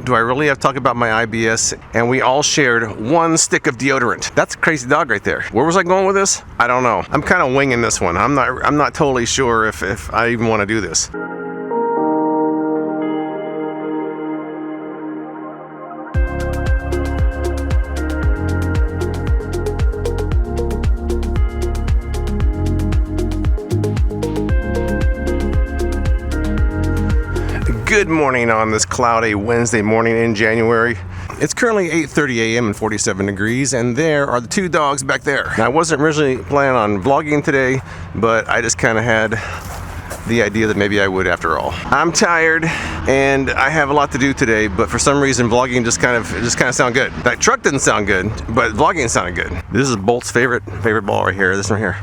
do I really have to talk about my IBS? And we all shared one stick of deodorant. That's a crazy dog right there. Where was I going with this? I don't know. I'm kind of winging this one. I'm not totally sure if I even want to do this. Good morning on this cloudy Wednesday morning in January. It's currently 8:30 a.m. and 47 degrees, and there are the two dogs back there. Now, I wasn't originally planning on vlogging today, but I just kind of had the idea that maybe I would after all. I'm tired and I have a lot to do today, but for some reason vlogging just kind of sound good. That truck didn't sound good, but vlogging sounded good. This is Bolt's favorite ball right here. This one here.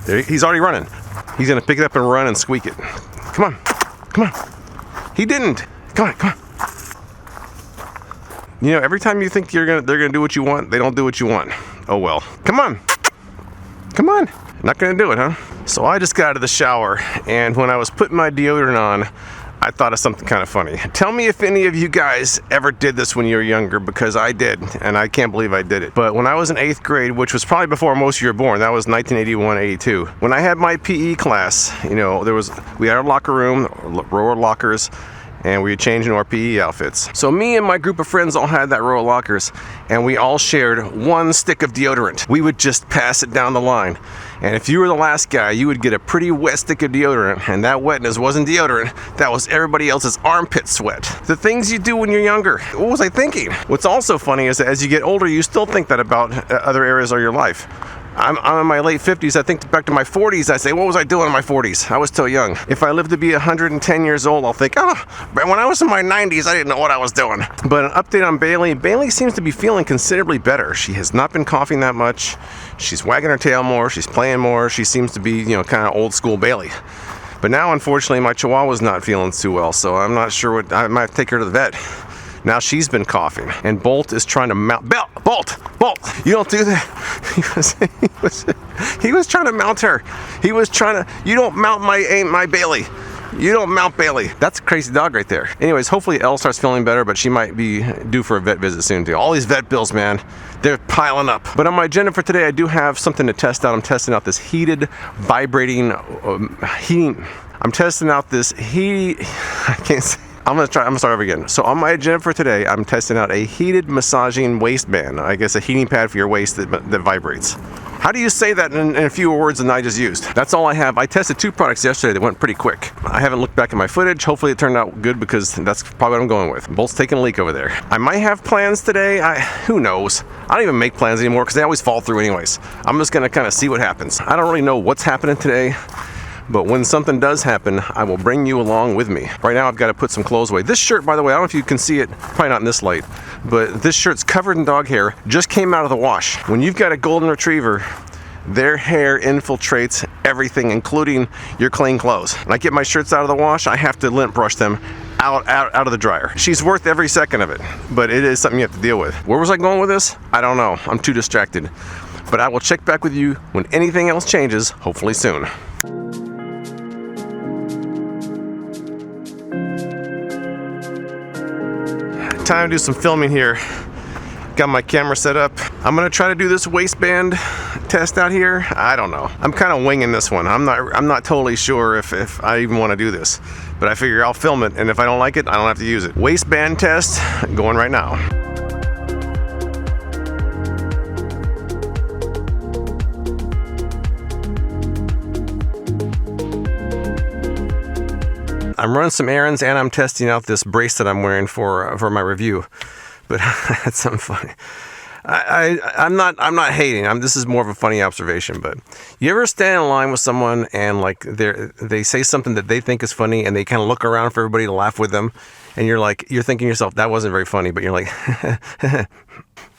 There, he's already running. He's gonna pick it up and run and squeak it. Come on. Come on. He didn't. Come on. You know, every time you think they're gonna do what you want, they don't do what you want. Oh well. Come on. Not gonna do it, huh? So I just got out of the shower, and when I was putting my deodorant on, I thought of something kind of funny. Tell me if any of you guys ever did this when you were younger, because I did, and I can't believe I did it. But when I was in 8th grade, which was probably before most of you were born, that was 1981-82. When I had my PE class, you know, we had our locker room, row of lockers, and we would change into our PE outfits. So me and my group of friends all had that row of lockers, and we all shared one stick of deodorant. We would just pass it down the line. And if you were the last guy, you would get a pretty wet stick of deodorant, and that wetness wasn't deodorant, that was everybody else's armpit sweat. The things you do when you're younger. What was I thinking? What's also funny is that as you get older, you still think that about other areas of your life. I'm in my late 50s. I think back to my 40s. I say, what was I doing in my 40s? I was still young. If I live to be 110 years old, I'll think, but when I was in my 90s, I didn't know what I was doing. But an update on Bailey. Bailey seems to be feeling considerably better. She has not been coughing that much. She's wagging her tail more. She's playing more. She seems to be, you know, kind of old school Bailey. But now, unfortunately, my Chihuahua's not feeling too well, so I'm not sure I might have to take her to the vet. Now she's been coughing, and Bolt is trying to mount. Bolt! You don't do that. He was trying to mount her. He was trying to. You don't mount my Bailey. You don't mount Bailey. That's a crazy dog right there. Anyways, hopefully Elle starts feeling better, but she might be due for a vet visit soon too. All these vet bills, man, they're piling up. But on my agenda for today, I do have something to test out. I'm testing out this heated, vibrating heating. I'm testing out this I can't say. I'm gonna start over again. So on my agenda for today, I'm testing out a heated massaging waistband. I guess a heating pad for your waist that vibrates. How do you say that in fewer words than I just used? That's all I have. I tested 2 products yesterday that went pretty quick. I haven't looked back at my footage. Hopefully it turned out good, because that's probably what I'm going with. Bolt's taking a leak over there. I might have plans today. Who knows? I don't even make plans anymore because they always fall through anyways. I'm just gonna kind of see what happens. I don't really know what's happening today, but when something does happen, I will bring you along with me. Right now, I've got to put some clothes away. This shirt, by the way, I don't know if you can see it, probably not in this light, but this shirt's covered in dog hair, just came out of the wash. When you've got a golden retriever, their hair infiltrates everything, including your clean clothes. When I get my shirts out of the wash, I have to lint brush them out of the dryer. She's worth every second of it, but it is something you have to deal with. Where was I going with this? I don't know. I'm too distracted. But I will check back with you when anything else changes, hopefully soon. Time to do some filming here. Got my camera set up. I'm gonna try to do this waistband test out here. I don't know. I'm kind of winging this one. I'm not totally sure if I even want to do this, but I figure I'll film it, and if I don't like it, I don't have to use it. Waistband test going right now. I'm running some errands, and I'm testing out this brace that I'm wearing for my review. But that's something funny. I'm not hating. This is more of a funny observation. But you ever stand in line with someone and like they say something that they think is funny, and they kind of look around for everybody to laugh with them, and you're thinking to yourself, that wasn't very funny, but you're like,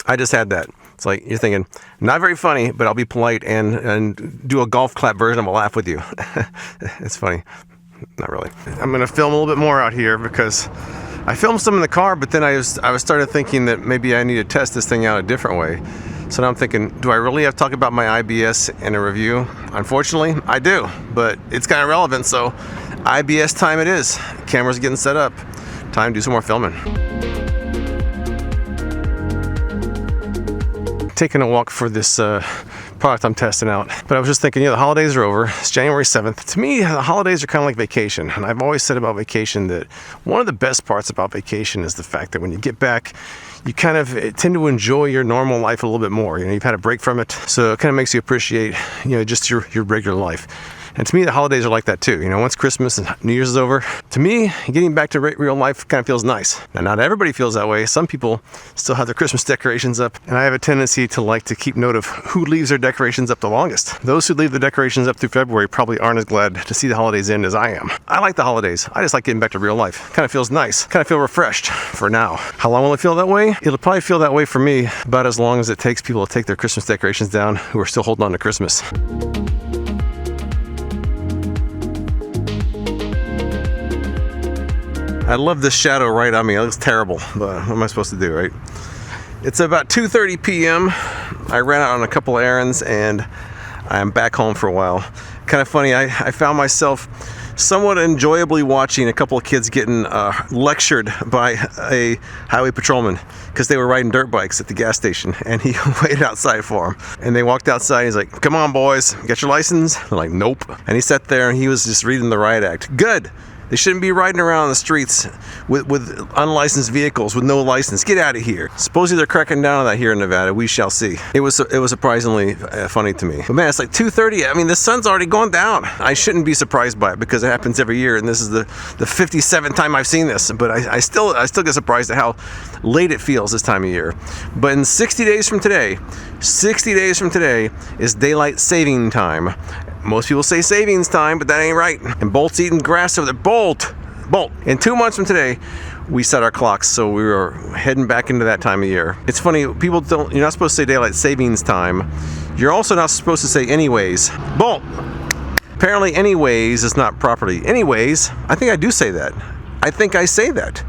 I just had that. It's like you're thinking, not very funny, but I'll be polite and do a golf clap version of a laugh with you. It's funny. Not really. I'm going to film a little bit more out here because I filmed some in the car, but then I started thinking that maybe I need to test this thing out a different way. So now I'm thinking, do I really have to talk about my IBS in a review? Unfortunately, I do, but it's kind of relevant, so IBS time it is. Camera's getting set up. time to do some more filming. Taking a walk for this product I'm testing out. But I was just thinking, the holidays are over. It's January 7th. To me, the holidays are kind of like vacation. And I've always said about vacation that one of the best parts about vacation is the fact that when you get back, you kind of tend to enjoy your normal life a little bit more. You've had a break from it. So it kind of makes you appreciate, just your regular life. And to me, the holidays are like that too. Once Christmas and New Year's is over, to me, getting back to real life kind of feels nice. Now, not everybody feels that way. Some people still have their Christmas decorations up, and I have a tendency to like to keep note of who leaves their decorations up the longest. Those who leave the decorations up through February probably aren't as glad to see the holidays end as I am. I like the holidays. I just like getting back to real life. Kind of feels nice. Kind of feel refreshed for now. How long will it feel that way? It'll probably feel that way for me about as long as it takes people to take their Christmas decorations down who are still holding on to Christmas. I love this shadow right on me. It looks terrible, but what am I supposed to do, right? It's about 2:30 p.m. I ran out on a couple of errands and I'm back home for a while. Kind of funny, I found myself somewhat enjoyably watching a couple of kids getting lectured by a highway patrolman because they were riding dirt bikes at the gas station, and he waited outside for them. And they walked outside, and he's like, "Come on, boys, get your license?" They're like, "Nope." And he sat there and he was just reading the riot act. Good. They shouldn't be riding around the streets with unlicensed vehicles with no license. Get out of here. Supposedly they're cracking down on that here in Nevada. We shall see. It was surprisingly funny to me. But man, it's like 2:30. I mean, the sun's already gone down. I shouldn't be surprised by it because it happens every year, and this is the 57th time I've seen this. But I still get surprised at how late it feels this time of year. But in 60 days from today is daylight saving time. Most people say savings time, but that ain't right. And Bolt's eating grass over there. Bolt. In 2 months from today, we set our clocks, so we were heading back into that time of year. It's funny, you're not supposed to say daylight savings time. You're also not supposed to say anyways. Bolt. Apparently anyways is not properly. Anyways, I think I do say that. I think I say that.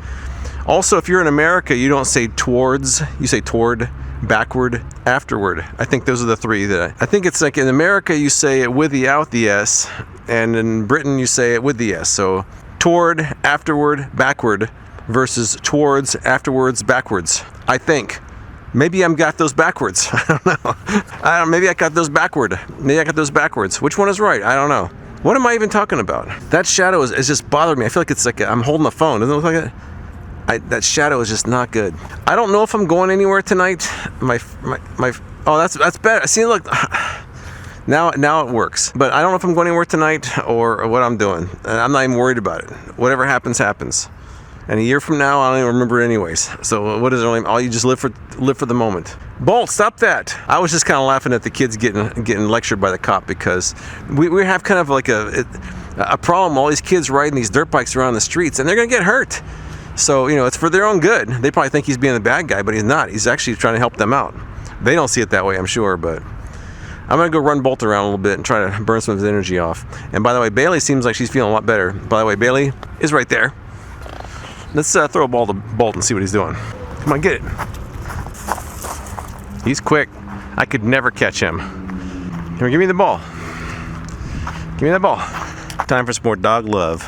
Also, if you're in America, you don't say towards, you say toward, backward, afterward. I think those are the three that I think it's like in America you say it with the out the S, and in Britain you say it with the S. So toward, afterward, backward versus towards, afterwards, backwards. I think. Maybe I've got those backwards. I don't know. Maybe I got those backward. Maybe I got those backwards. Which one is right? I don't know. What am I even talking about? That shadow is just bothering me. I feel like it's like I'm holding a phone. Doesn't it look like it? That shadow is just not good. I don't know if I'm going anywhere tonight. Oh, that's better. See, look, now it works. But I don't know if I'm going anywhere tonight or what I'm doing. I'm not even worried about it. Whatever happens, happens. And a year from now, I don't even remember it anyways. So what is it? All you just live for the moment. Bolt, stop that! I was just kind of laughing at the kids getting lectured by the cop because we have kind of like a problem. All these kids riding these dirt bikes around the streets, and they're gonna get hurt. So, it's for their own good. They probably think he's being the bad guy, but he's not. He's actually trying to help them out. They don't see it that way, I'm sure, but I'm going to go run Bolt around a little bit and try to burn some of his energy off. And by the way, Bailey seems like she's feeling a lot better. By the way, Bailey is right there. Let's throw a ball to Bolt and see what he's doing. Come on, get it. He's quick. I could never catch him. Here, give me the ball. Give me that ball. Time for some more dog love.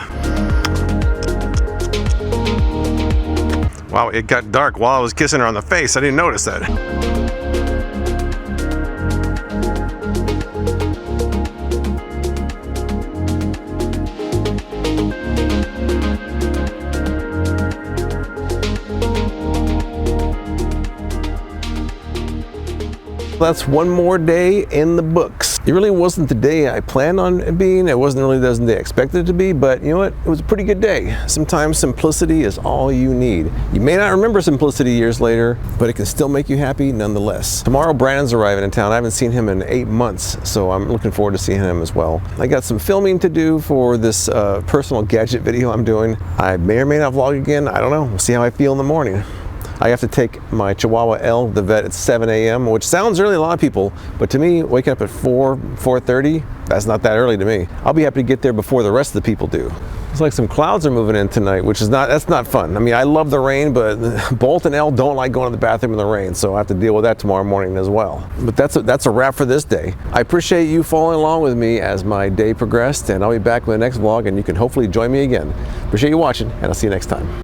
Wow, it got dark while I was kissing her on the face. I didn't notice that. That's one more day in the books. It really wasn't the day I planned on it being. It wasn't really the day I expected it to be, but you know what? It was a pretty good day. Sometimes simplicity is all you need. You may not remember simplicity years later, but it can still make you happy nonetheless. Tomorrow, Brandon's arriving in town. I haven't seen him in 8 months, so I'm looking forward to seeing him as well. I got some filming to do for this personal gadget video I'm doing. I may or may not vlog again. I don't know. We'll see how I feel in the morning. I have to take my Chihuahua Elle to the vet at 7 a.m., which sounds early to a lot of people, but to me, waking up at 4:30, that's not that early to me. I'll be happy to get there before the rest of the people do. It's like some clouds are moving in tonight, that's not fun. I mean, I love the rain, but Bolt and Elle don't like going to the bathroom in the rain, so I have to deal with that tomorrow morning as well. But that's a wrap for this day. I appreciate you following along with me as my day progressed, and I'll be back with the next vlog, and you can hopefully join me again. Appreciate you watching, and I'll see you next time.